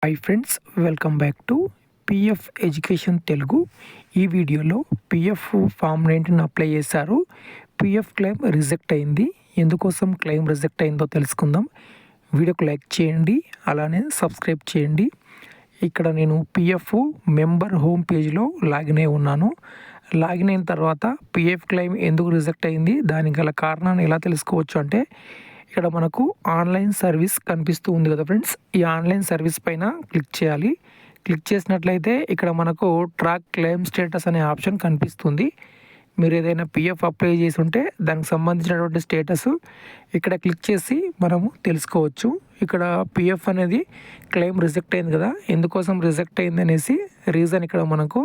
Hi friends, welcome back to PF education Telugu. ఈ వీడియోలో PF form 19 apply చేశారు. PF claim reject అయింది. ఎందుకోసం క్లెయిమ్ రిజెక్ట్ అయిందో తెలుసుకుందాం. వీడియోకి లైక్ చేయండి, అలానే సబ్స్క్రైబ్ చేయండి. ఇక్కడ నేను పిఎఫ్ మెంబర్ హోమ్ పేజ్లో లాగిన్ అయి ఉన్నాను. లాగిన్ అయిన తర్వాత పిఎఫ్ క్లెయిమ్ ఎందుకు రిజెక్ట్ అయింది, దానికి గల కారణాన్ని ఎలా తెలుసుకోవచ్చు అంటే, ఇక్కడ మనకు ఆన్లైన్ సర్వీస్ కనిపిస్తూ ఉంది కదా ఫ్రెండ్స్. ఈ ఆన్లైన్ సర్వీస్ పైన క్లిక్ చేయాలి. క్లిక్ చేసినట్లయితే ఇక్కడ మనకు ట్రాక్ క్లెయిమ్ స్టేటస్ అనే ఆప్షన్ కనిపిస్తుంది. మీరు ఏదైనా పిఎఫ్ అప్లై చేసి ఉంటే దానికి సంబంధించినటువంటి స్టేటస్ ఇక్కడ క్లిక్ చేసి మనము తెలుసుకోవచ్చు. ఇక్కడ పిఎఫ్ అనేది క్లెయిమ్ రిజెక్ట్ అయింది కదా, ఎందుకోసం రిజెక్ట్ అయింది అనేసి రీజన్ ఇక్కడ మనకు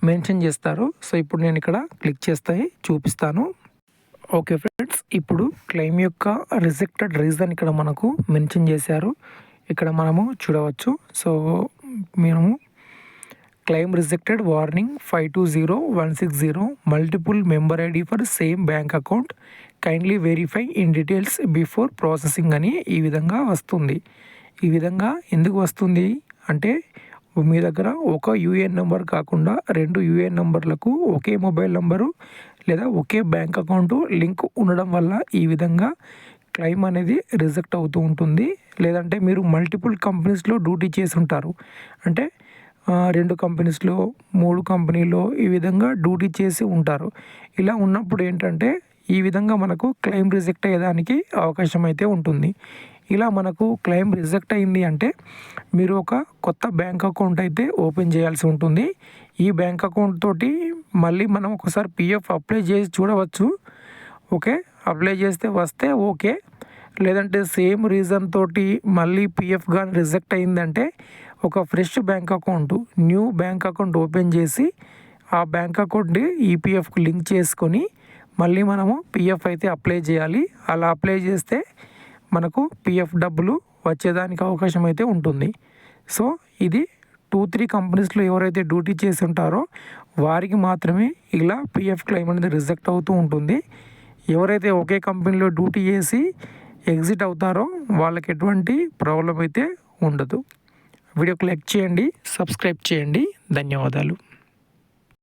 మెన్షన్ చేస్తారు. సో ఇప్పుడు నేను ఇక్కడ క్లిక్ చేస్తే చూపిస్తాను. ఓకే ఫ్రెండ్స్, ఇప్పుడు క్లెయిమ్ యొక్క రిజెక్టెడ్ రీజన్ ఇక్కడ మనకు మెన్షన్ చేశారు. ఇక్కడ మనము చూడవచ్చు. సో మేము claim rejected warning 520160 multiple member ID for same bank account, kindly verify in details before processing అని ఈ విధంగా వస్తుంది. ఈ విధంగా ఎందుకు వస్తుంది అంటే, మీ దగ్గర ఒక యూఏఎన్ నెంబర్ కాకుండా 2 యూఏఎన్ నెంబర్లకు ఒకే మొబైల్ నెంబరు లేదా ఒకే బ్యాంక్ అకౌంటు లింక్ ఉండడం వల్ల ఈ విధంగా క్లెయిమ్ అనేది రిజెక్ట్ అవుతూ ఉంటుంది. లేదంటే మీరు మల్టిపుల్ కంపెనీస్లో డ్యూటీ చేసి ఉంటారు, అంటే 2 కంపెనీస్లో 3 కంపెనీలో ఈ విధంగా డ్యూటీ చేసి ఉంటారు. ఇలా ఉన్నప్పుడు ఏంటంటే ఈ విధంగా మనకు క్లెయిమ్ రిజెక్ట్ అయ్యేదానికి అవకాశం అయితే ఉంటుంది. ఇలా మనకు క్లెయిమ్ రిజెక్ట్ అయింది అంటే మీరు ఒక కొత్త బ్యాంక్ అకౌంట్ అయితే ఓపెన్ చేయాల్సి ఉంటుంది. ఈ బ్యాంక్ అకౌంట్ తోటి మళ్ళీ మనం ఒకసారి పిఎఫ్ అప్లై చేసి చూడవచ్చు. ఓకే, అప్లై చేస్తే వస్తే ఓకే, లేదంటే సేమ్ రీజన్ తోటి మళ్ళీ పిఎఫ్ కానీ రిజెక్ట్ అయిందంటే ఒక fresh bank account, new bank account open చేసి ఆ బ్యాంక్ అకౌంట్ని ఈపీఎఫ్కి లింక్ చేసుకొని మళ్ళీ మనము పిఎఫ్ అయితే అప్లై చేయాలి. అలా అప్లై చేస్తే మనకు పిఎఫ్ డబ్బులు వచ్చేదానికి అవకాశం అయితే ఉంటుంది. సో ఇది 2-3 కంపెనీస్లో ఎవరైతే డ్యూటీ చేసి ఉంటారో వారికి మాత్రమే ఇలా పిఎఫ్ క్లెయిమ్ అనేది రిజెక్ట్ అవుతూ ఉంటుంది. ఎవరైతే ఒకే కంపెనీలో డ్యూటీ చేసి ఎగ్జిట్ అవుతారో వాళ్ళకి ఎటువంటి ప్రాబ్లం అయితే ఉండదు. వీడియోకి లైక్ చేయండి, సబ్స్క్రైబ్ చేయండి. ధన్యవాదాలు.